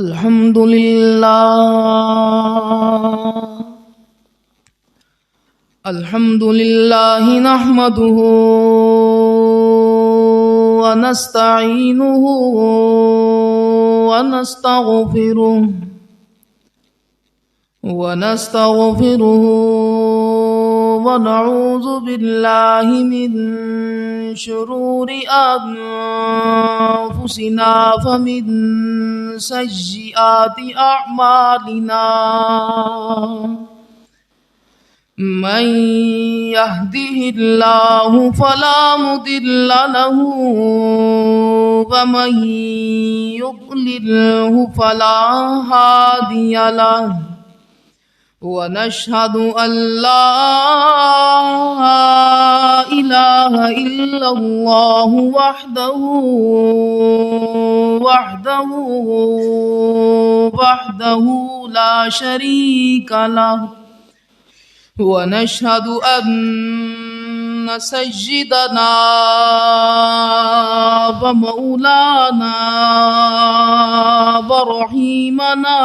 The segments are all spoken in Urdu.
الحمد لله نحمده ونستعينه ونستغفره ونعوذ بالله من شرور أنفسنا ومن سيئات أعمالنا من يهده الله فلا مضل له ومن يضلله فلا هادي له ونشهد أن لا إله إلا الله وحده لا شريك له ونشهد أن سيدنا ومولانا ورحيمنا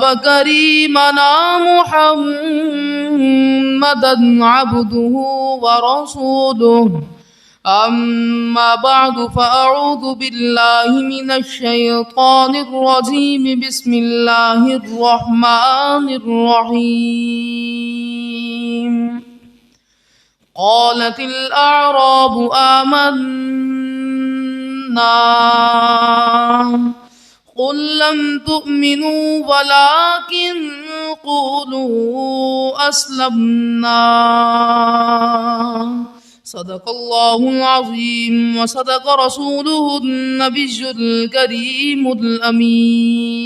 وكريمنا محمدا عبده ورسوله. أما بعد فأعوذ بالله من الشيطان الرجيم. بسم الله الرحمن الرحيم. قالت الأعراب آمنا قل لم تؤمنوا ولكن قولوا أسلمنا. صدق الله العظيم وصدق رسوله النبي الكريم الأمين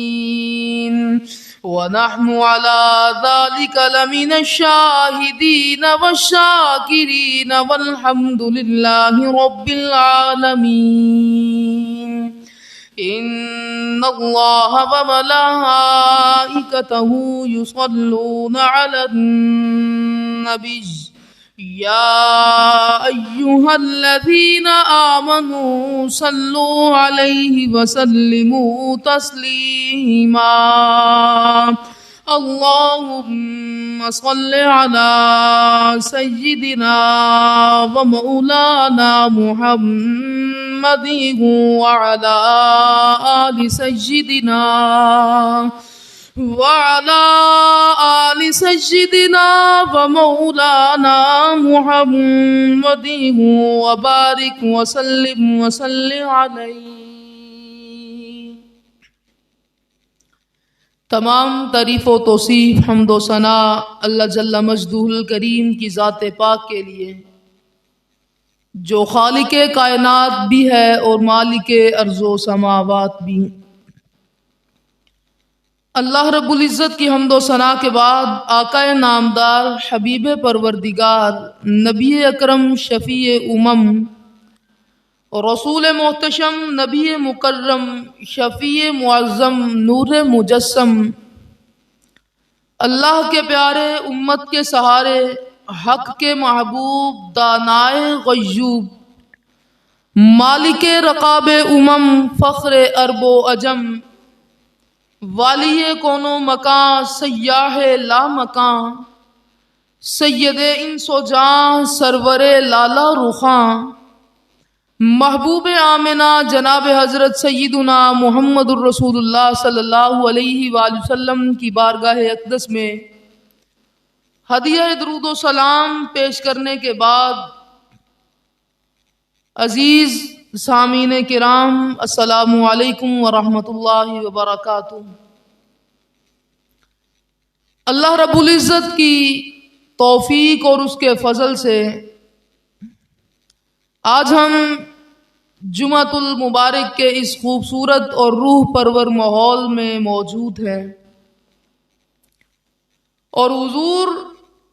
ونحن على ذلك لمن الشاهدين والشاكرين والحمد لله رب العالمين. إن الله وملائكته يصلون على النبي يا أيها الذين آمنوا صلوا عليه وسلموا تسليما. اللهم صل على سيدنا ومولانا محمد وعلى آل سيدنا ومولانا محمد وبارك وسلم عليه. تمام تعریف و توصیف حمد و ثنا اللہ جل مجدہ الکریم کی ذات پاک کے لیے جو خالق کائنات بھی ہے اور مالک ارض و سماوات بھی. اللہ رب العزت کی حمد و ثنا کے بعد آقا نامدار حبیب پروردگار نبی اکرم شفیع امم رسول محتشم نبی مکرم شفیع معظم نور مجسم اللہ کے پیارے امت کے سہارے حق کے محبوب دانائے غیوب مالک رقاب امم فخر ارب و عجم والی کون و مکان سیاح لا مکان سید انس و جاں سرور لالا رخاں محبوب آمنہ جناب حضرت سیدنا محمد الرسول اللہ صلی اللہ علیہ وآلہ وسلم کی بارگاہ اقدس میں ہدیہ درود و سلام پیش کرنے کے بعد عزیز سامعین کرام السلام علیکم ورحمۃ اللہ وبرکاتہ. اللہ رب العزت کی توفیق اور اس کے فضل سے آج ہم جمعۃ المبارک کے اس خوبصورت اور روح پرور ماحول میں موجود ہیں اور حضور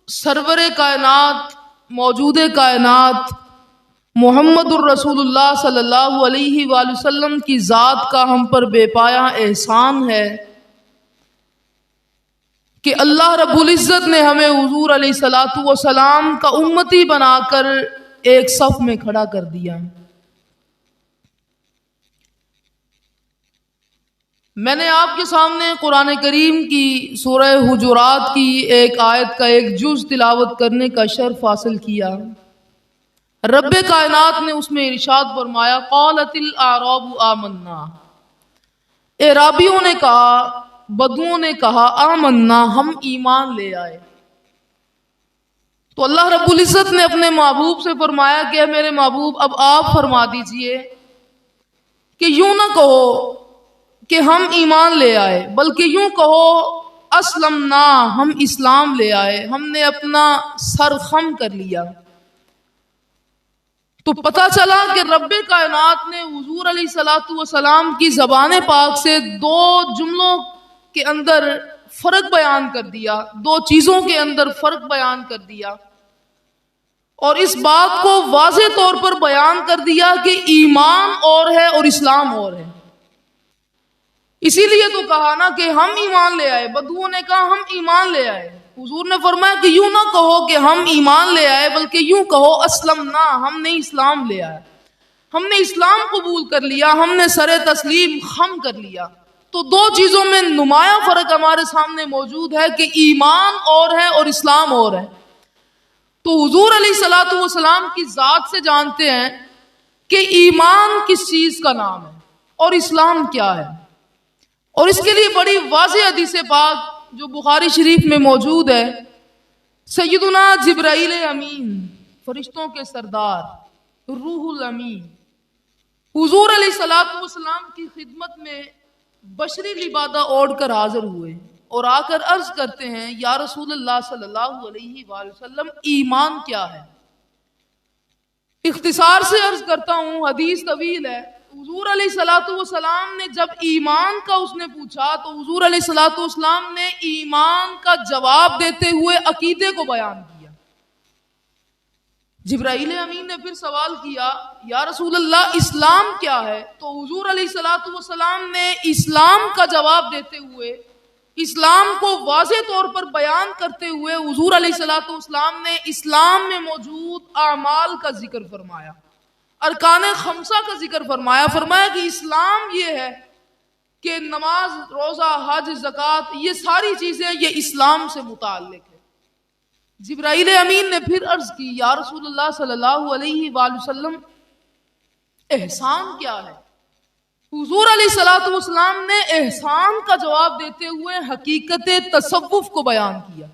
سرور کائنات موجود کائنات محمد الرسول اللہ صلی اللہ علیہ وآلہ وسلم کی ذات کا ہم پر بے پایا احسان ہے کہ اللہ رب العزت نے ہمیں حضور علیہ الصلوۃ والسلام کا امتی بنا کر ایک صف میں کھڑا کر دیا۔ میں نے آپ کے سامنے قرآن کریم کی سورہ حجرات کی ایک آیت کا ایک جز تلاوت کرنے کا شرف حاصل کیا۔ رب کائنات نے اس میں ارشاد فرمایا، قالت الاعراب آمنا، اعرابیوں نے کہا، بدوؤں نے کہا، آمنا، ہم ایمان لے آئے۔ تو اللہ رب العزت نے اپنے محبوب سے فرمایا کہ میرے محبوب اب آپ فرما دیجئے کہ یوں نہ کہو کہ ہم ایمان لے آئے، بلکہ یوں کہو اسلمنا، ہم اسلام لے آئے، ہم نے اپنا سر خم کر لیا۔ تو پتہ چلا کہ رب کائنات نے حضور علیہ الصلوۃ والسلام کی زبان پاک سے دو جملوں کے اندر فرق بیان کر دیا، دو چیزوں کے اندر فرق بیان کر دیا، اور اس بات کو واضح طور پر بیان کر دیا کہ ایمان اور ہے اور اسلام اور ہے۔ اسی لیے تو کہا نا کہ ہم ایمان لے آئے، بدوؤں نے کہا ہم ایمان لے آئے، حضور نے فرمایا کہ یوں نہ کہو کہ ہم ایمان لے آئے، بلکہ یوں کہو اسلمنا، ہم نے اسلام لے آئے، ہم نے اسلام قبول کر لیا، ہم نے سر تسلیم خم کر لیا۔ تو دو چیزوں میں نمایاں فرق ہمارے سامنے موجود ہے کہ ایمان اور ہے اور اسلام اور ہے۔ تو حضور علیہ الصلوۃ والسلام کی ذات سے جانتے ہیں کہ ایمان کس چیز کا نام ہے اور اسلام کیا ہے، اور اس کے لیے بڑی واضح حدیث پاک جو بخاری شریف میں موجود ہے، سیدنا جبرائیل امین، فرشتوں کے سردار، روح الامین، حضور علیہ الصلوۃ والسلام کی خدمت میں بشری لبادہ اوڑھ کر حاضر ہوئے اور آ کر عرض کرتے ہیں، یا رسول اللہ صلی اللہ علیہ وآلہ وسلم، ایمان کیا ہے؟ اختصار سے عرض کرتا ہوں، حدیث طویل ہے۔ حضور علیہ الصلوۃ والسلام نے جب ایمان کا اس نے پوچھا تو حضور علیہ الصلوۃ والسلام نے ایمان کا جواب دیتے ہوئے عقیدے کو بیان کیا۔ جبرائیل امین نے پھر سوال کیا، یا رسول اللہ اسلام کیا ہے؟ تو حضور علیہ الصلوۃ والسلام نے اسلام کا جواب دیتے ہوئے، اسلام کو واضح طور پر بیان کرتے ہوئے حضور علیہ الصلوۃ والسلام نے اسلام میں موجود اعمال کا ذکر فرمایا، ارکان خمسہ کا ذکر فرمایا۔ فرمایا کہ اسلام یہ ہے کہ نماز، روزہ، حج، زکوٰۃ، یہ ساری چیزیں یہ اسلام سے متعلق ہے۔ جبرائیل امین نے پھر عرض کی، یا رسول اللہ صلی اللہ علیہ وآلہ وسلم، احسان کیا ہے؟ حضور علیہ الصلوۃ والسلام نے احسان کا جواب دیتے ہوئے حقیقت تصوف کو بیان کیا۔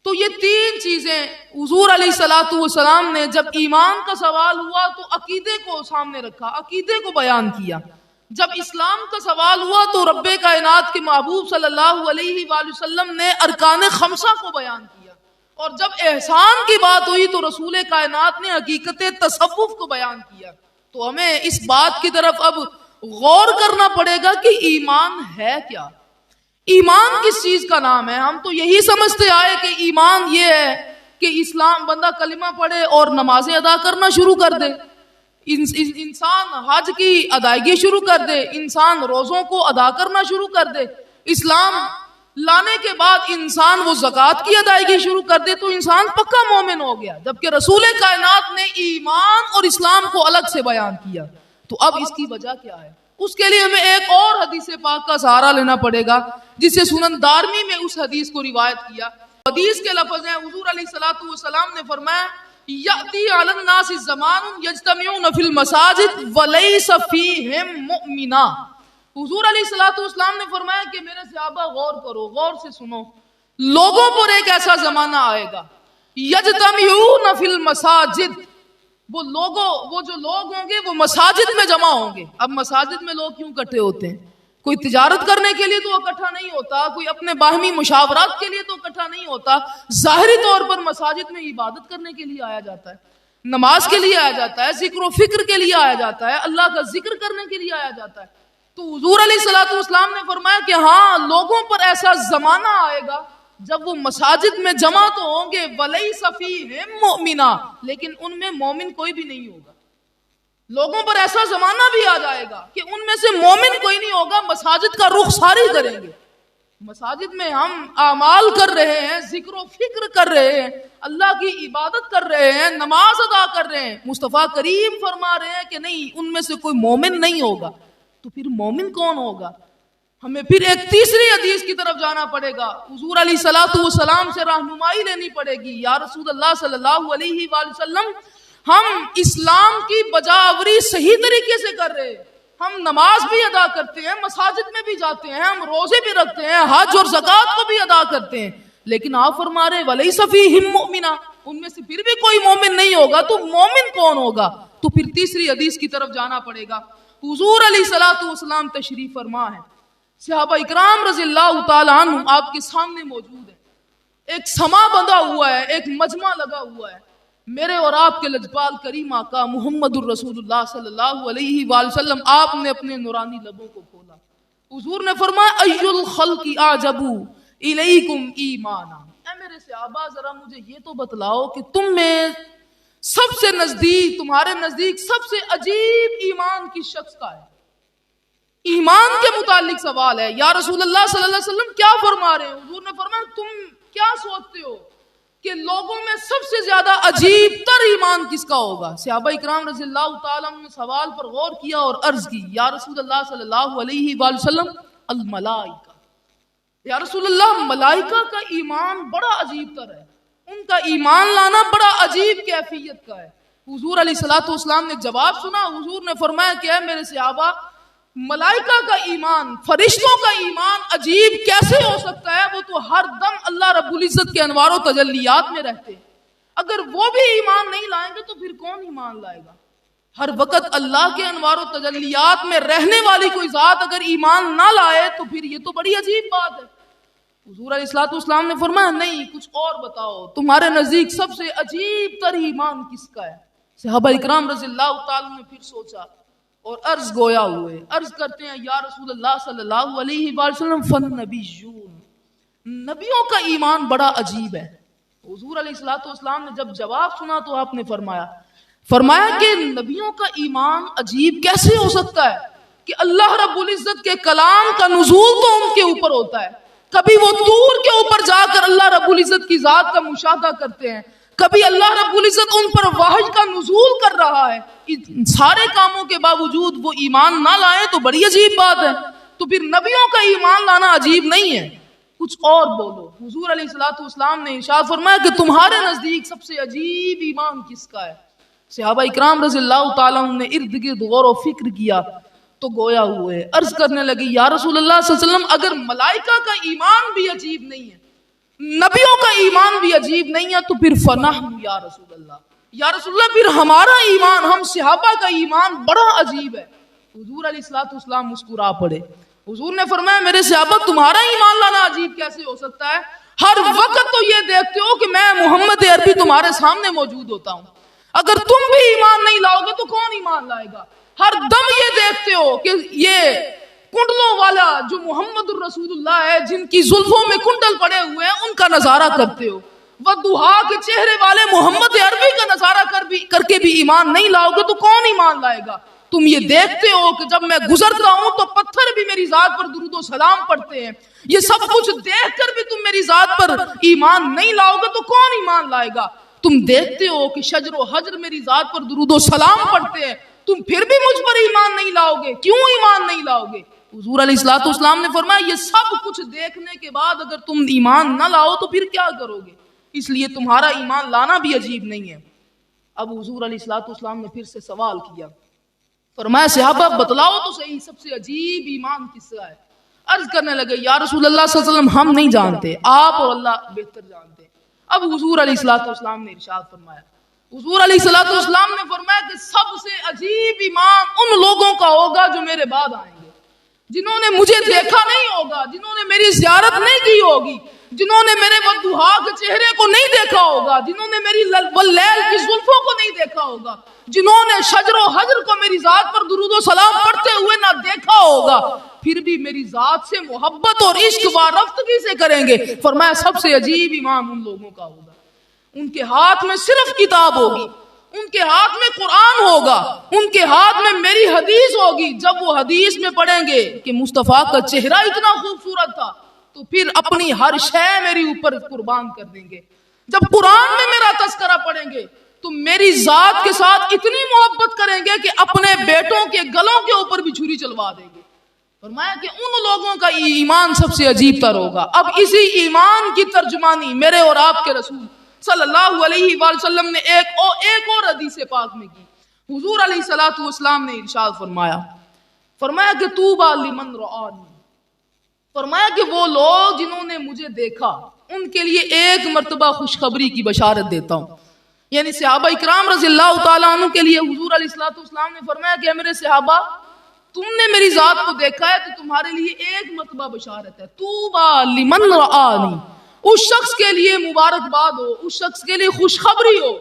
تو یہ تین چیزیں حضور علیہ الصلوۃ والسلام نے جب ایمان کا سوال ہوا تو عقیدے کو سامنے رکھا، عقیدے کو بیان کیا۔ جب اسلام کا سوال ہوا تو رب کائنات کے محبوب صلی اللہ علیہ وآلہ وسلم نے ارکان خمسہ کو بیان کیا، اور جب احسان کی بات ہوئی تو رسول کائنات نے حقیقت تصوف کو بیان کیا۔ تو ہمیں اس بات کی طرف اب غور کرنا پڑے گا کہ ایمان ہے کیا، ایمان کس چیز کا نام ہے۔ ہم تو یہی سمجھتے آئے کہ ایمان یہ ہے کہ اسلام، بندہ کلمہ پڑھے اور نمازیں ادا کرنا شروع کر دے، انسان حج کی ادائیگی شروع کر دے، انسان روزوں کو ادا کرنا شروع کر دے، اسلام لانے کے بعد انسان وہ زکوٰۃ کی ادائیگی شروع کر دے تو انسان پکا مومن ہو گیا، جبکہ رسول کائنات نے ایمان اور اسلام کو الگ سے بیان کیا۔ تو اب اس کی وجہ کیا ہے؟ اس کے لیے ہمیں ایک اور حدیث پاک کا سہارا لینا پڑے گا، جسے سنن دارمی میں اس حدیث کو روایت کیا۔ حدیث کے لفظ ہیں، حضور علیہ الصلوۃ والسلام نے فرمایا، یأتی علی الناس زمان یجتمعون فی المساجد ولیس فیہم مؤمنا۔ حضور علیہ الصلوۃ والسلام نے فرمایا کہ میرے صحابہ غور کرو، غور سے سنو، لوگوں پر ایک ایسا زمانہ آئے گا، یجتمعون فی المساجد، وہ جو لوگ ہوں گے وہ مساجد میں جمع ہوں گے۔ اب مساجد میں لوگ کیوں اکٹھے ہوتے ہیں؟ کوئی تجارت کرنے کے لیے تو اکٹھا نہیں ہوتا، کوئی اپنے باہمی مشاورات کے لیے تو اکٹھا نہیں ہوتا، ظاہری طور پر مساجد میں عبادت کرنے کے لیے آیا جاتا ہے، نماز کے لیے آیا جاتا ہے، ذکر و فکر کے لیے آیا جاتا ہے، اللہ کا ذکر کرنے کے لیے آیا جاتا ہے۔ تو حضور علیہ الصلوۃ والسلام نے فرمایا کہ ہاں، لوگوں پر ایسا زمانہ آئے گا جب وہ مساجد میں جمع تو ہوں گے، وَلَيْسَ فِيهِم مُؤْمِنًا، لیکن ان میں مومن کوئی بھی نہیں ہوگا۔ لوگوں پر ایسا زمانہ بھی آ جائے گا کہ ان میں سے مومن کوئی نہیں ہوگا، مساجد کا رخ ساری کریں گے، مساجد میں ہم اعمال کر رہے ہیں، ذکر و فکر کر رہے ہیں، اللہ کی عبادت کر رہے ہیں، نماز ادا کر رہے ہیں، مصطفیٰ کریم فرما رہے ہیں کہ نہیں ان میں سے کوئی مومن نہیں ہوگا، تو پھر مومن کون ہوگا؟ ہمیں پھر ایک تیسری حدیث کی طرف جانا پڑے گا، حضور علیہ الصلوۃ والسلام سے رہنمائی لینی پڑے گی۔ یا رسول اللہ صلی اللہ علیہ وآلہ وسلم، ہم اسلام کی بجاوری صحیح طریقے سے کر رہے ہیں، ہم نماز بھی ادا کرتے ہیں، مساجد میں بھی جاتے ہیں، ہم روزے بھی رکھتے ہیں، حج اور زکوٰۃ کو بھی ادا کرتے ہیں، لیکن آپ فرما رہے وَلَيْسَ فِيهِمْ مُؤْمِنًا، ان میں سے پھر بھی کوئی مومن نہیں ہوگا، تو مومن کون ہوگا؟ تو پھر تیسری حدیث کی طرف جانا پڑے گا۔ حضور علیہ الصلوۃ والسلام تشریف فرما ہے، صحابہ اکرام رضی اللہ تعالیٰ عنہ آپ کے سامنے موجود ہیں، ایک سما بندھا ہوا ہے، ایک مجمع لگا ہوا ہے، میرے اور آپ کے لجپال کریم آقا محمد الرسول اللہ صلی اللہ علیہ وآلہ وسلم، آپ نے اپنے نورانی لبوں کو کھولا، حضور نے فرمایا ای الخلق اعجب الیکم ایمانا، اے میرے صحابہ ذرا مجھے یہ تو بتلاؤ کہ تم میں سب سے نزدیک، تمہارے نزدیک سب سے عجیب ایمان کس شخص کا ہے؟ ایمان کے متعلق سوال ہے۔ یا رسول اللہ صلی اللہ علیہ وسلم کیا فرما رہے ہیں؟ حضور نے فرمایا تم کیا سوچتے ہو کہ لوگوں میں سب سے زیادہ عجیب تر ایمان کس کا ہوگا؟ صحابہ اکرام رضی اللہ تعالیٰ عنہ نے سوال پر غور کیا اور عرض کی، یا رسول اللہ صلی اللہ علیہ وآلہ وسلم الملائکہ، یا رسول اللہ ملائکہ کا ایمان بڑا عجیب تر ہے، ان کا ایمان لانا بڑا عجیب کیفیت کا ہے۔ حضور علیہ الصلوۃ والسلام نے جواب سنا، حضور نے فرمایا کہ اے میرے صحابہ، ملائکہ کا ایمان، فرشتوں کا ایمان عجیب کیسے ہو سکتا ہے؟ وہ تو ہر دم اللہ رب العزت کے انوار و تجلیات میں رہتے ہیں، اگر وہ بھی ایمان نہیں لائیں گے تو پھر کون ایمان لائے گا؟ ہر وقت اللہ کے انوار و تجلیات میں رہنے والی کوئی ذات اگر ایمان نہ لائے تو پھر یہ تو بڑی عجیب بات ہے۔ حضور علیہ الصلوۃ والسلام نے فرمایا نہیں، کچھ اور بتاؤ، تمہارے نزدیک سب سے عجیب تر ایمان کس کا ہے؟ صحابہ اکرام رضی اللہ تعالیٰ نے پھر سوچا اور عرض گویا ہوئے، عرض کرتے ہیں یا رسول اللہ صلی اللہ علیہ وآلہ وسلم فالنبیون، نبیوں کا ایمان بڑا عجیب ہے۔ حضور علیہ الصلوۃ والسلام نے جب جواب سنا تو آپ نے فرمایا کہ نبیوں کا ایمان عجیب کیسے ہو سکتا ہے کہ اللہ رب العزت کے کلام کا نزول تو ان کے اوپر ہوتا ہے، کبھی وہ طور کے اوپر جا کر اللہ رب العزت کی ذات کا مشاہدہ کرتے ہیں، کبھی اللہ رب العزت ان پر وحی کا نزول کر رہا ہے، ان سارے کاموں کے باوجود وہ ایمان نہ لائیں تو بڑی عجیب بات ہے۔ تو پھر نبیوں کا ایمان لانا عجیب نہیں ہے، کچھ اور بولو۔ حضور علیہ الصلوۃ والسلام نے ارشاد فرمایا کہ تمہارے نزدیک سب سے عجیب ایمان کس کا ہے؟ صحابہ اکرام رضی اللہ تعالیٰ عنہ نے ارد گرد غور و فکر کیا تو گویا ہوئے، عرض کرنے لگی یا رسول اللہ صلی اللہ علیہ وسلم اگر ملائکہ کا ایمان بھی عجیب نہیں ہے، نبیوں کا ایمان بھی عجیب نہیں ہے، تو پھر فنحن یا رسول اللہ، یا رسول اللہ پھر ہمارا ایمان، ہم صحابہ کا ایمان بڑا عجیب ہے۔ حضور علیہ الصلوۃ والسلام مسکرا پڑے، حضور نے فرمایا میرے صحابہ تمہارا ایمان لانا عجیب کیسے ہو سکتا ہے؟ ہر وقت تو یہ دیکھتے ہو کہ میں محمد عربی تمہارے سامنے موجود ہوتا ہوں، اگر تم بھی ایمان نہیں لاؤ گے تو کون ایمان لائے گا؟ ہر دم یہ دیکھتے ہو کہ یہ کنڈلوں والا جو محمد الرسول اللہ ہے، جن کی زلفوں میں کنڈل پڑے ہوئے ہیں، ان کا نظارہ کرتے ہو، وضحا کے چہرے والے محمد عربی کا نظارہ کر کے بھی ایمان نہیں لاؤ گے تو کون ایمان لائے گا؟ تم یہ دیکھتے ہو کہ جب میں گزرتا ہوں تو پتھر بھی میری ذات پر درود و سلام پڑھتے ہیں، یہ سب کچھ دیکھ کر بھی تم میری ذات پر ایمان نہیں لاؤ گے تو کون ایمان لائے گا؟ تم دیکھتے ہو کہ شجر و حجر میری ذات پر درود و سلام پڑھتے ہیں، تم پھر بھی مجھ پر ایمان نہیں لاؤ گے، کیوں ایمان نہیں لاؤ گے؟ حضور علیہ الصلوۃ والسلام نے فرمایا یہ سب کچھ دیکھنے کے بعد اگر تم ایمان نہ لاؤ تو پھر کیا کرو گے؟ اس لیے تمہارا ایمان لانا بھی عجیب نہیں ہے۔ اب حضور علیہ الصلوۃ والسلام نے پھر سے سوال کیا، فرمایا صحابہ بتلاؤ تو صحیح سب سے عجیب ایمان کس کا ہے؟ عرض کرنے لگے یا رسول اللہ صلی اللہ علیہ وسلم ہم نہیں جانتے، آپ اور اللہ بہتر جانتے۔ اب حضور علیہ الصلوۃ والسلام نے ارشاد فرمایا، حضور علیہ الصلوۃ والسلام نے فرمایا کہ سب سے عجیب ایمان ان لوگوں کا ہوگا جو میرے بعد آئیں گے، جنہوں نے مجھے دیکھا نہیں ہوگا، جنہوں نے میری زیارت نہیں کی ہوگی، جنہوں نے میرے وضحا کے چہرے کو نہیں دیکھا ہوگا، جنہوں نے میری واللیل کی زلفوں کو نہیں دیکھا ہوگا، جنہوں نے شجر و حجر کو میری ذات پر درود و سلام پڑھتے ہوئے نہ دیکھا ہوگا، پھر بھی میری ذات سے محبت اور عشق وارفتگی سے کریں گے۔ فرمایا سب سے عجیب ایمان ان لوگوں کا ہوگا، ان کے ہاتھ میں صرف کتاب ہوگی، ان کے ہاتھ میں قرآن ہوگا، ان کے ہاتھ میں میری حدیث ہوگی، جب وہ حدیث میں پڑھیں گے کہ مصطفیٰ کا چہرہ اتنا خوبصورت تھا، تو پھر اپنی ہر شے میری اوپر قربان کر دیں گے. جب قرآن میں میرا تذکرہ پڑھیں گے تو میری ذات کے ساتھ اتنی محبت کریں گے کہ اپنے بیٹوں کے گلوں کے اوپر بھی چھری چلوا دیں گے. فرمایا کہ ان لوگوں کا ایمان سب سے عجیب تر ہوگا. اب اسی ایمان کی ترجمانی میرے اور آپ کے رسول صلی اللہ علیہ وآلہ وسلم نے ایک اور حدیث پاک میں کی. حضور علیہ الصلوۃ والسلام نے ارشاد فرمایا کہ طوبیٰ لمن رآنی، فرمایا کہ وہ لوگ جنہوں نے مجھے دیکھا ان کے لیے ایک مرتبہ خوشخبری کی بشارت دیتا ہوں. یعنی صحابہ اکرام رضی اللہ تعالیٰ عنہ کے لیے حضور علیہ الصلوۃ والسلام نے فرمایا کہ میرے صحابہ تم نے میری ذات کو دیکھا ہے تو تمہارے لیے ایک مرتبہ بشارت ہے. طوبیٰ لمن رآنی، اس شخص کے لیے مبارکباد ہو، اس شخص کے لیے خوشخبری ہو.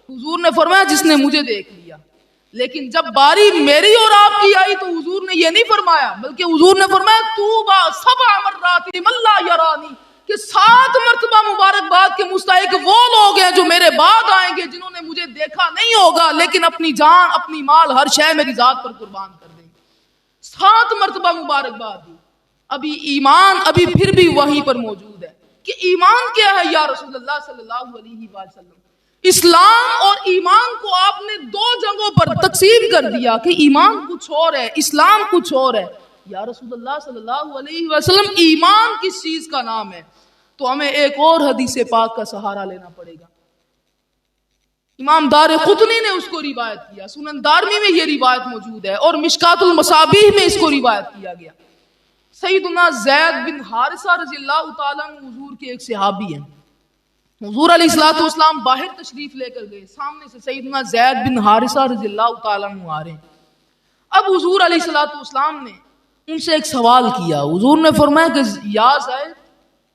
حضور نے فرمایا جس نے مجھے دیکھ لیا. لیکن جب باری میری اور آپ کی آئی تو حضور نے یہ نہیں فرمایا، بلکہ حضور نے فرمایا طوبیٰ سبع مرات لمن لا یرانی، کہ 7 مرتبہ مبارکباد کے مستحق وہ لوگ ہیں جو میرے بعد آئیں گے جنہوں نے مجھے دیکھا نہیں ہوگا لیکن اپنی جان اپنی مال ہر شے میری ذات پر قربان کر دیں گے. 7 مرتبہ مبارکباد دی. ابھی ایمان ابھی پھر بھی وہیں پر موجود ہے کہ ایمان کیا ہے یا رسول اللہ صلی اللہ علیہ وآلہ وسلم. اسلام اور ایمان کو آپ نے 2 جگہوں پر تقسیم کر دیا کہ ایمان کچھ اور ہے، اسلام کچھ اور ہے. یا رسول اللہ صلی اللہ علیہ وسلم ایمان کس چیز کا نام ہے؟ تو ہمیں ایک اور حدیث پاک کا سہارا لینا پڑے گا. امام دارقطنی نے اس کو روایت کیا، سنن دارمی میں یہ روایت موجود ہے اور مشکات المصابیح میں اس کو روایت کیا گیا. سیدنا زید بن حارثہ رضی اللہ تعالیٰ عنہ حضور کے ایک صحابی ہیں. حضور علیہ الصلوۃ والسلام باہر تشریف لے کر گئے، سامنے سے سیدنا زید بن حارثہ رضی اللہ تعالیٰ عنہ آ رہے ہیں. اب حضور علیہ الصلوۃ والسلام نے ان سے ایک سوال کیا. حضور نے فرمایا کہ یا زید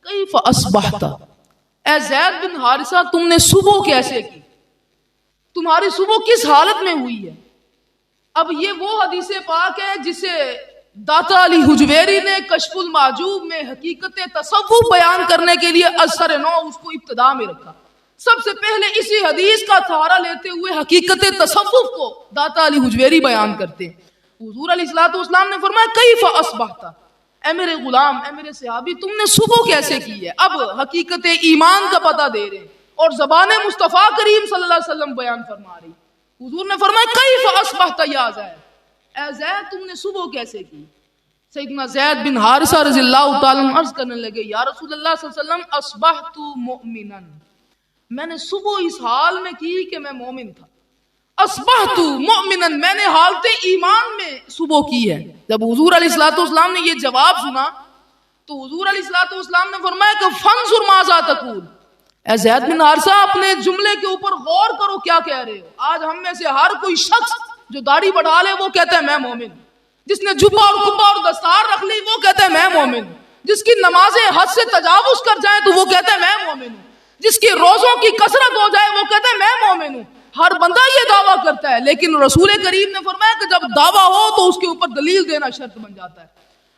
کیف اصبحت، اے زید بن حارثہ تم نے صبح کیسے کی، تمہاری صبح کس حالت میں ہوئی ہے. اب یہ وہ حدیث پاک ہے جسے داتا علی حجویری نے کشف المعجوب میں حقیقت تصوف بیان کرنے کے لیے اثر نو اس کو ابتدا میں رکھا. سب سے پہلے اسی حدیث کا سہارا لیتے ہوئے حقیقت تصوف کو داتا علی حجویری بیان کرتے. حضور علیہ الصلوۃ والسلام نے فرمایا کیف اصبحت، اے میرے غلام اے میرے صحابی تم نے صبح کیسے کی ہے. اب حقیقت ایمان کا پتہ دے رہے اور زبان مصطفیٰ کریم صلی اللہ علیہ وسلم بیان فرما رہی. حضور نے فرمایا کیف اصبحت یا زید، اے زید تم نے صبح کیسے کی. سیدنا زید بن حارثہ رضی اللہ تعالیٰ عنہ عرض کرنے لگے یا رسول اللہ صلی اللہ علیہ وسلم اصبحت مؤمنا، میں نے صبح اس حال میں کی کہ میں مومن تھا. اصبحت مؤمنا، میں نے حالت ایمان میں صبح کی ہے. جب حضور علیہ الصلوۃ والسلام نے یہ جواب سنا تو حضور علیہ الصلوۃ والسلام نے فرمایا کہ فانظر ماذا تقول، اے زید بن حارثہ اپنے جملے کے اوپر غور کرو کیا کہہ رہے ہو. آج ہم میں سے ہر کوئی شخص جو داڑھی بڑھا لے وہ کہتا ہے میں مومن ہوں، جس نے جبہ اور کبہ اور دستار رکھ لی وہ کہتا ہے میں مومن ہوں، جس کی نمازیں حد سے تجاوز کر جائیں تو وہ کہتا ہے میں مومن ہوں، جس کی روزوں کی کثرت ہو جائے وہ کہتا ہے میں مومن ہوں. ہر بندہ یہ دعویٰ کرتا ہے لیکن رسول کریم نے فرمایا کہ جب دعویٰ ہو تو اس کے اوپر دلیل دینا شرط بن جاتا ہے.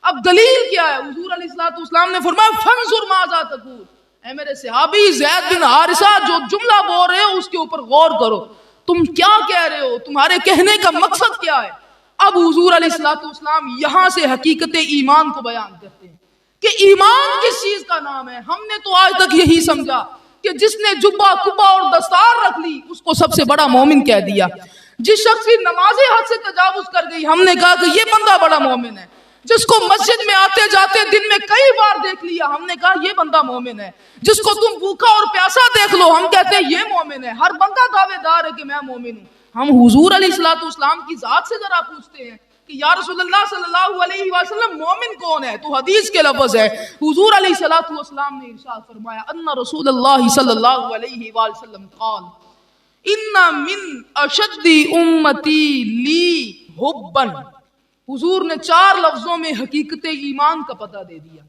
اب دلیل کیا ہے؟ حضور علیہ الصلوۃ والسلام نے فرمایا فانظر ماذا تقول، اے میرے صحابی زید بن حارثہ جو جملہ بول رہے ہو اس کے اوپر غور کرو، تم کیا کہہ رہے ہو، تمہارے کہنے کا مقصد کیا ہے. اب حضور علیہ الصلوۃ والسلام یہاں سے حقیقت ایمان کو بیان کرتے ہیں کہ ایمان کس چیز کا نام ہے. ہم نے تو آج تک یہی سمجھا کہ جس نے جبہ کبہ اور دستار رکھ لی اس کو سب سے بڑا مومن کہہ دیا. جس شخص کی نمازیں حد سے تجاوز کر گئی ہم نے کہا کہ یہ بندہ بڑا مومن ہے. جس کو مسجد میں آتے جاتے دن میں کئی بار دیکھ لیا ہم نے کہا یہ بندہ مومن ہے. جس کو تم بھوکا اور پیاسا دیکھ لو ہم کہتے ہیں یہ مومن ہے. ہر بندہ دعوے دار ہے کہ میں مومن ہوں. ہم حضور علیہ الصلوۃ والسلام کی ذات سے ذرا پوچھتے ہیں کہ یا رسول اللہ صلی اللہ علیہ وسلم مومن کون ہے؟ تو حدیث کے لفظ ہے حضور علیہ الصلوۃ والسلام نے ارشاد فرمایا ان رسول اللہ صلی اللہ علیہ وسلم قال ان من اشد امتی لی حبا. حضور نے 4 لفظوں میں حقیقت ایمان کا پتہ دے دیا.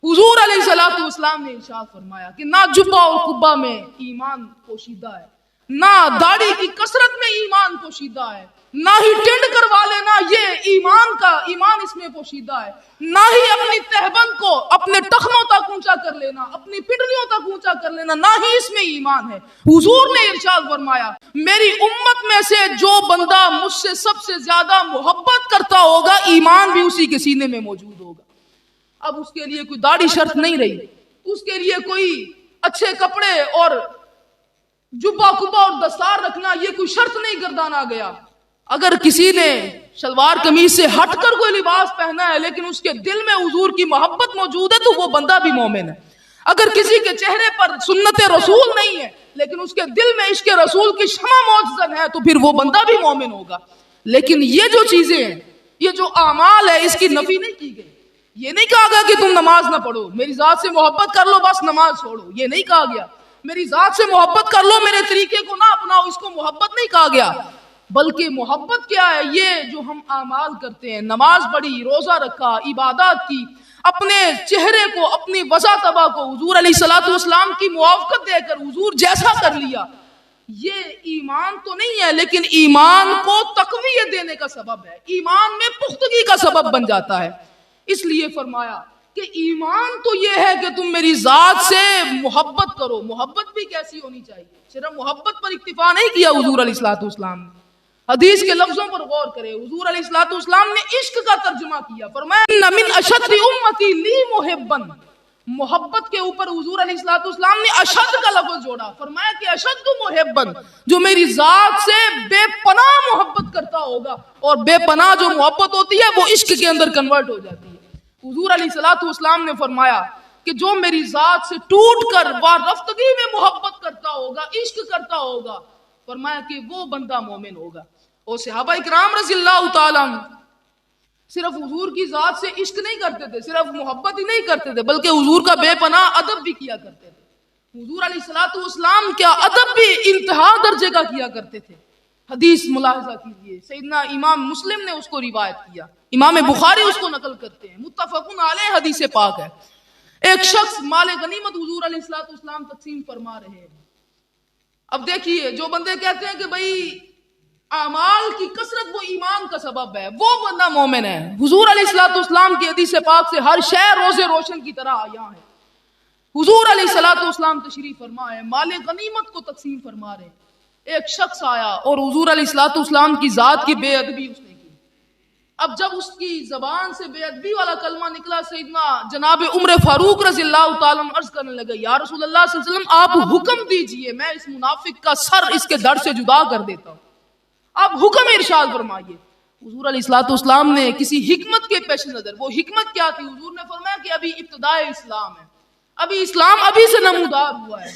حضور علیہ الصلوۃ والسلام نے ارشاد فرمایا کہ نہ جبہ اور قبہ میں ایمان پوشیدہ ہے، نہ داڑھی کی کثرت میں ایمان پوشیدہ ہے، نہ ہی ٹینڈ کروا لینا یہ ایمان اس میں پوشیدہ ہے، نہ ہی اپنی تہبند کو اپنے ٹخنوں تک اونچا کر لینا، اپنی پنڈلیوں تک اونچا کر لینا، نہ ہی اس میں ایمان ہے. حضور نے ارشاد فرمایا میری امت میں سے جو بندہ مجھ سے سب سے زیادہ محبت کرتا ہوگا ایمان بھی اسی کے سینے میں موجود ہوگا. اب اس کے لیے کوئی داڑھی شرط نہیں رہی، اس کے لیے کوئی اچھے کپڑے اور جبہ کبا اور دستار رکھنا یہ کوئی شرط نہیں گردانا گیا۔ اگر کسی نے شلوار قمیض سے ہٹ کر کوئی لباس پہنا ہے لیکن اس کے دل میں حضور کی محبت موجود ہے تو وہ بندہ بھی مومن ہے۔ اگر کسی کے چہرے پر سنت رسول نہیں ہے لیکن اس کے دل میں عشق رسول کی شمع موجزن ہے تو پھر وہ بندہ بھی مومن ہوگا۔ لیکن یہ جو چیزیں ہیں، یہ جو اعمال ہے، اس کی نفی نہیں کی گئی۔ یہ نہیں کہا گیا کہ تم نماز نہ پڑھو، میری ذات سے محبت کر لو بس نماز چھوڑو، یہ نہیں کہا گیا۔ میری ذات سے محبت کر لو، میرے طریقے کو نہ اپناؤ، اس کو محبت نہیں کہا گیا۔ بلکہ محبت کیا ہے؟ یہ جو ہم اعمال کرتے ہیں، نماز پڑھی، روزہ رکھا، عبادات کی، اپنے چہرے کو، اپنی وضع طبع کو حضور علیہ الصلوۃ والسلام کی موافقت دے کر حضور جیسا کر لیا، یہ ایمان تو نہیں ہے لیکن ایمان کو تقویت دینے کا سبب ہے، ایمان میں پختگی کا سبب بن جاتا ہے۔ اس لیے فرمایا کہ ایمان تو یہ ہے کہ تم میری ذات سے محبت کرو۔ محبت بھی کیسی ہونی چاہیے؟ صرف محبت پر اکتفا نہیں کیا حضور علیہ الصلوۃ والسلام نے، حدیث کے لفظوں پر غور کرے۔ حضور علیہ الصلوۃ والسلام نے عشق کا ترجمہ کیا، فرمایا ان من اشد امتی لی محبا۔ محبت کے اوپر حضور علیہ الصلوۃ والسلام نے اشد کا لفظ جوڑا، فرمایا کہ اشد محبا، جو میری ذات سے بے پناہ محبت کرتا ہوگا، اور بے پناہ جو محبت ہوتی ہے وہ عشق کے اندر کنورٹ ہو جاتی ہے۔ حضور علیہ الصلوۃ والسلام نے فرمایا کہ جو میری ذات سے ٹوٹ کر وارفتگی میں محبت کرتا ہوگا، عشق کرتا ہوگا، فرمایا کہ وہ بندہ مومن ہوگا۔ اور صحابہ اکرام رضی اللہ تعالیٰ صرف حضور کی ذات سے عشق نہیں کرتے تھے، صرف محبت ہی نہیں کرتے تھے، بلکہ حضور کا بے پناہ ادب بھی کیا کرتے تھے۔ حضور علیہ الصلوۃ والسلام کیا ادب بھی انتہا درجے کا کیا کرتے تھے۔ حدیث ملاحظہ کیجئے، سیدنا امام مسلم نے اس کو روایت کیا، امام بخاری اس کو نقل کرتے ہیں، متفقن علیہ حدیث پاک ہے۔ ایک شخص مال غنیمت حضور علیہ الصلوۃ والسلام تقسیم فرما رہے ہیں۔ اب دیکھیے، جو بندے کہتے ہیں کہ بھائی اعمال کی کثرت وہ ایمان کا سبب ہے، وہ بندہ مومن ہے۔ حضور علیہ الصلوۃ والسلام کی حدیث پاک سے ہر شے روز روشن کی طرح آیا ہے۔ حضور علیہ الصلوۃ والسلام تشریف فرما ہے، مال غنیمت کو تقسیم فرما رہے ہیں۔ ایک شخص آیا اور حضور علیہ الصلوۃ والسلام کی ذات کی بے ادبی اس نے کی۔ اب جب اس کی زبان سے بے ادبی والا کلمہ نکلا، سیدنا جناب عمر فاروق رضی اللہ تعالیٰ عنہ عرض کرنے لگے، یا رسول اللہ صلی اللہ علیہ وسلم آپ حکم دیجئے، میں اس منافق کا سر اس کے دھڑ سے جدا کر دیتا ہوں، آپ حکم ارشاد فرمائیے۔ حضور علیہ الصلوۃ والسلام نے کسی حکمت کے پیش نظر، وہ حکمت کیا تھی؟ حضور نے فرمایا کہ ابھی ابتدائے اسلام ہے، ابھی اسلام ابھی سے نمودار ہوا ہے۔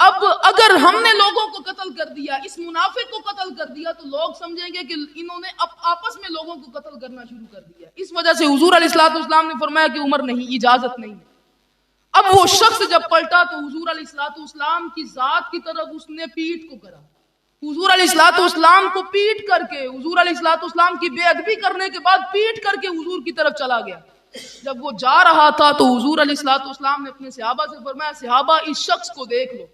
اب اگر ہم نے لوگوں کو قتل کر دیا، اس منافق کو قتل کر دیا، تو لوگ سمجھیں گے کہ انہوں نے آپس میں لوگوں کو قتل کرنا شروع کر دیا۔ اس وجہ سے حضور علیہ الصلوۃ والسلام نے فرمایا کہ عمر نہیں، اجازت نہیں ہے۔ اب وہ شخص جب پلٹا تو حضور علیہ الصلوۃ والسلام کی ذات کی طرف اس نے پیٹھ کو کرا۔ حضور علیہ الصلوۃ والسلام کو پیٹ کر کے، حضور علیہ الصلوۃ والسلام کی بے ادبی کرنے کے بعد پیٹ کر کے حضور کی طرف چلا گیا۔ جب وہ جا رہا تھا تو حضور علیہ الصلوۃ والسلام نے اپنے صحابہ سے فرمایا، صحابہ اس شخص کو دیکھ لو۔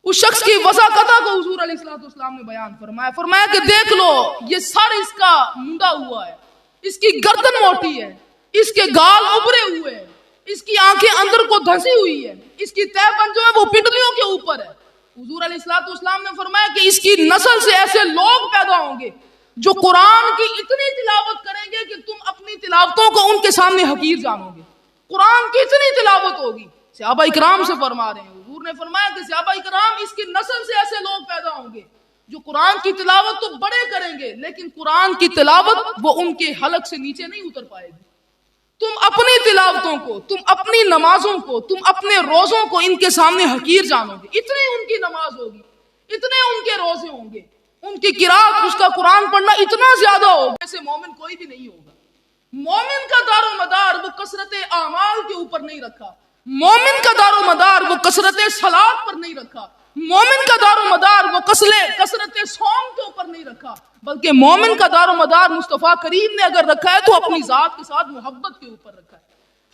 اس شخص کی وضاقتہ کو حضور علیہ الصلوۃ والسلام نے بیان فرمایا، فرمایا کہ دیکھ لو، یہ سر اس کا منڈا ہوا ہے، اس کی گردن موٹی ہے، اس کے گال ابھرے ہوئے ہیں، اس کی آنکھیں اندر کو دھسی ہوئی ہے، اس کی تہ پن جو ہے وہ پنڈلیوں کے اوپر ہے۔ حضور علیہ الصلوۃ والسلام نے فرمایا کہ اس کی نسل سے ایسے لوگ پیدا ہوں گے جو قرآن کی اتنی تلاوت کریں گے کہ تم اپنی تلاوتوں کو ان کے سامنے حقیر جانو گے۔ قرآن کی اتنی تلاوت ہوگی۔ صحابہ اکرام سے فرما رہے ہیں، حضور نے فرمایا کہ صحابہ اکرام اس کی نسل سے ایسے لوگ پیدا ہوں گے جو قرآن کی تلاوت تو بڑے کریں گے لیکن قرآن کی تلاوت وہ ان کے حلق سے نیچے نہیں اتر پائے گی۔ تم اپنی تلاوتوں کو، تم اپنی نمازوں کو، تم اپنے روزوں کو ان کے سامنے حقیر جانو گے۔ اتنی ان کی نماز ہوگی، اتنے ان کے روزے ہوں گے، ان کی قرات، اس کا قرآن پڑھنا اتنا زیادہ ہوگا، ایسے مومن کوئی بھی نہیں ہوگا۔ مومن کا دار و مدار وہ کثرت اعمال کے اوپر نہیں رکھا، مومن کا دار و مدار وہ کثرت صلات پر نہیں رکھا، مومن کا دار و مدار وہ کثرت صوم کے اوپر نہیں رکھا، بلکہ مومن کا دار و مدار مصطفیٰ کریم نے اگر رکھا ہے تو اپنی ذات کے ساتھ محبت کے اوپر رکھا ہے۔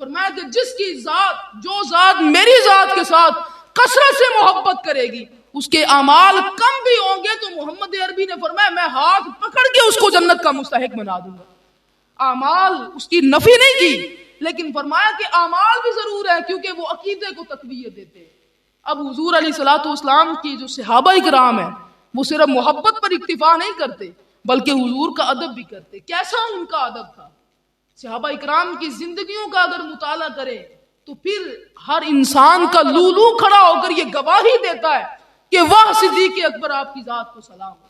فرمایا کہ جس کی ذات، جو ذات میری ذات کے ساتھ کثرت سے محبت کرے گی، اس کے اعمال کم بھی ہوں گے تو محمد عربی نے فرمایا میں ہاتھ پکڑ کے اس کو جنت کا مستحق بنا دوں گا۔ اعمال اس کی نفی نہیں کی، لیکن فرمایا کہ اعمال بھی ضرور ہے کیونکہ وہ عقیدے کو تقویت دیتے ہیں۔ اب حضور علیہ الصلوۃ والسلام کی جو صحابہ کرام ہیں وہ صرف محبت پر اکتفا نہیں کرتے بلکہ حضور کا ادب بھی کرتے۔ کیسا ان کا ادب تھا؟ صحابہ اکرام کی زندگیوں کا اگر مطالعہ کرے تو پھر ہر انسان کا لولو کھڑا ہو کر یہ گواہی دیتا ہے کہ واہ صدیق اکبر آپ کی ذات کو سلام ہو،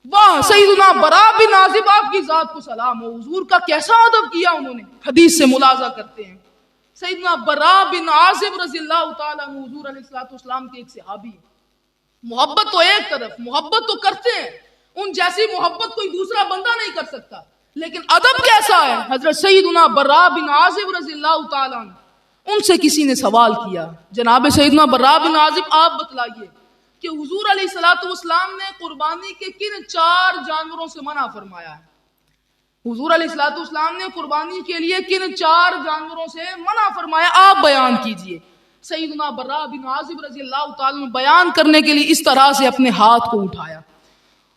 واہ سیدنا برا بن عازب آپ کی ذات کو سلام ہو۔ حضور کا کیسا ادب کیا انہوں نے، حدیث سے ملاحظہ کرتے ہیں سیدنا برا بن عازب رضی اللہ تعالیٰ عنہ حضور علیہ الصلوۃ والسلام کے ایک صحابی ہیں۔ محبت تو ایک طرف، محبت تو کرتے ہیں، ان جیسی محبت کوئی دوسرا بندہ نہیں کر سکتا، لیکن ادب کیسا ہے؟ حضرت سیدنا برا بن عازب رضی اللہ تعالیٰ عنہ، ان سے کسی نے سوال کیا، جناب سیدنا برا بن عازب آپ بتلائیے کہ حضور علیہ الصلوۃ والسلام نے قربانی کے کن 4 جانوروں سے منع فرمایا ہے؟ حضور علیہ الصلوۃ والسلام نے قربانی کے لیے کن 4 جانوروں سے منع فرمایا، آپ بیان کیجئے۔ سیدنا برا بن عازب رضی اللہ تعالیٰ نے بیان کرنے کے لیے اس طرح سے اپنے ہاتھ کو اٹھایا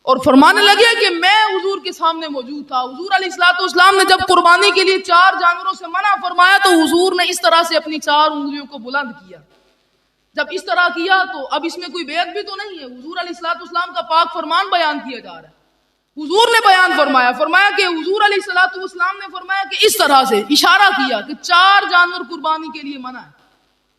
اور فرمانے لگے کہ میں حضور کے سامنے موجود تھا۔ حضور علیہ الصلوۃ والسلام نے جب قربانی کے لیے 4 جانوروں سے منع فرمایا تو حضور نے اس طرح سے اپنی 4 انگلیوں کو بلند کیا۔ جب اس طرح کیا تو اب اس میں کوئی بے ادبی تو نہیں ہے، حضور علیہ الصلوۃ والسلام کا پاک فرمان بیان کیا جا رہا ہے۔ حضور نے بیان فرمایا کہ حضور علیہ الصلوۃ والسلام نے فرمایا کہ اس طرح سے اشارہ کیا کہ 4 جانور قربانی کے لیے منع ہے۔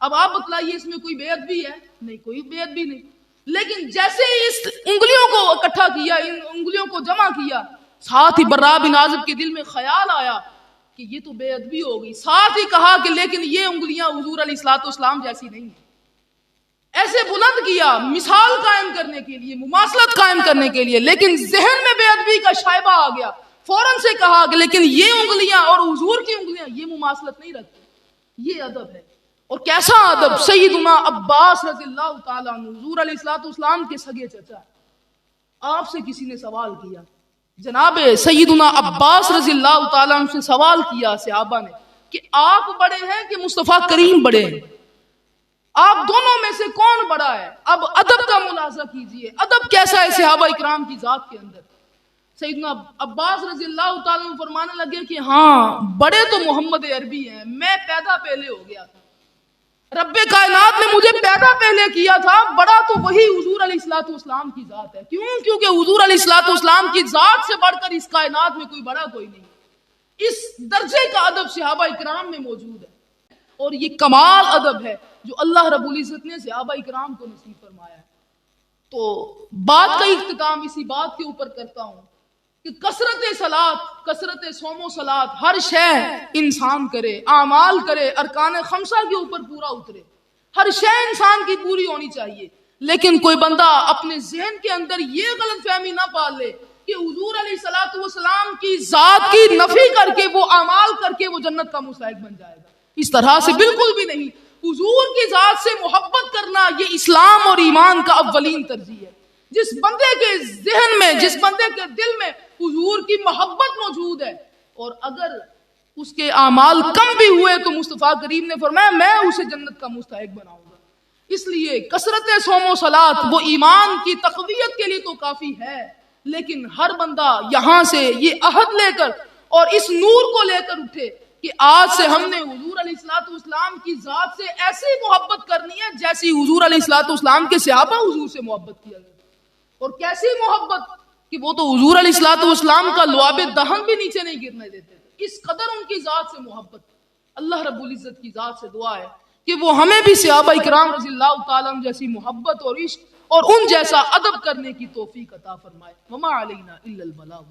اب آپ بتلائیے اس میں کوئی بے ادبی ہے؟ نہیں، کوئی بے ادبی نہیں، لیکن جیسے ہی اس انگلیوں کو اکٹھا کیا، ان انگلیوں کو جمع کیا، ساتھ ہی برا بن عازب کے دل میں خیال آیا کہ یہ تو بے ادبی ہو گئی، ساتھ ہی کہا کہ لیکن یہ انگلیاں حضور علیہ الصلوۃ والسلام جیسی نہیں ہیں۔ ایسے بلند کیا مثال قائم کرنے کے لیے، مماثلت قائم کرنے کے لیے، لیکن ذہن میں بے ادبی کا شائبہ آ گیا، فوراً سے کہا کہ لیکن یہ انگلیاں اور حضور کی انگلیاں یہ مماثلت نہیں رکھتی، یہ ادب ہے۔ اور کیسا ادب؟ سیدنا عباس رضی اللہ تعالیٰ عنہ حضور علیہ الصلوۃ والسلام کے سگے چچا، آپ سے کسی نے سوال کیا، جناب سیدنا عباس رضی اللہ تعالیٰ عنہ سے سوال کیا صحابہ نے کہ آپ بڑے ہیں کہ مصطفیٰ کریم بڑے ہیں، آپ دونوں میں سے کون بڑا ہے؟ اب ادب کا ملاحظہ کیجئے، ادب کیسا ہے صحابہ اکرام کی ذات کے اندر۔ سیدنا عباس رضی اللہ تعالیٰ عنہ فرمانے لگے کہ ہاں بڑے تو محمد عربی ہیں، میں پیدا پہلے ہو گیا تھا، رب کائنات نے مجھے پیدا پہلے کیا تھا، بڑا تو وہی حضور علیہ الصلوۃ والسلام کی ذات ہے۔ کیوں؟ کیونکہ حضور علیہ الصلوۃ والسلام کی ذات سے بڑھ کر اس کائنات میں کوئی بڑا کوئی نہیں۔ اس درجے کا ادب صحابہ اکرام میں موجود ہے، اور یہ کمال ادب ہے جو اللہ رب العزت نے صحابہ اکرام کو نصیب فرمایا ہے۔ تو بات کا اختتام اسی بات کے اوپر کرتا ہوں کہ کثرت صلاۃ، کثرت صوم و صلاۃ، ہر شے انسان کرے، اعمال کرے، ارکان خمسہ کے اوپر پورا اترے، ہر شے انسان کی پوری ہونی چاہیے، لیکن کوئی بندہ اپنے ذہن کے اندر یہ غلط فہمی نہ پال لے کہ حضور علیہ الصلوۃ والسلام کی ذات کی نفی کر کے وہ اعمال کر کے وہ جنت کا مستحق بن جائے گا۔ اس طرح سے بالکل بھی نہیں۔ حضور کی ذات سے محبت کرنا یہ اسلام اور ایمان کا اولین ترجیح ہے۔ جس بندے کے ذہن میں، جس بندے کے دل میں حضور کی محبت موجود ہے، اور اگر اس کے اعمال کم بھی ہوئے تو مصطفیٰ کریم نے فرمایا میں اسے جنت کا مستحق بناؤں گا۔ اس لیے کثرت صوم و صلاۃ وہ ایمان کی تقویت کے لیے تو کافی ہے، لیکن ہر بندہ یہاں سے یہ عہد لے کر اور اس نور کو لے کر اٹھے کہ آج سے ہم نے حضور علیہ الصلوۃ والسلام کی ذات سے ایسی محبت کرنی ہے جیسی حضور علیہ الصلوۃ والسلام کے صحابہ حضور سے محبت کیا گیا، اور کیسی محبت کہ وہ تو حضور علیہ الصلوۃ والسلام کا لعاب دہن بھی نیچے نہیں گرنے دیتے تھے، اس قدر ان کی ذات سے محبت۔ اللہ رب العزت کی ذات سے دعا ہے کہ وہ ہمیں بھی صحابہ اکرام رضی اللہ تعالیٰ عنہ جیسی محبت اور عشق اور ان جیسا ادب کرنے کی توفیق عطا فرمائے۔ وما علینا الا البلاغ۔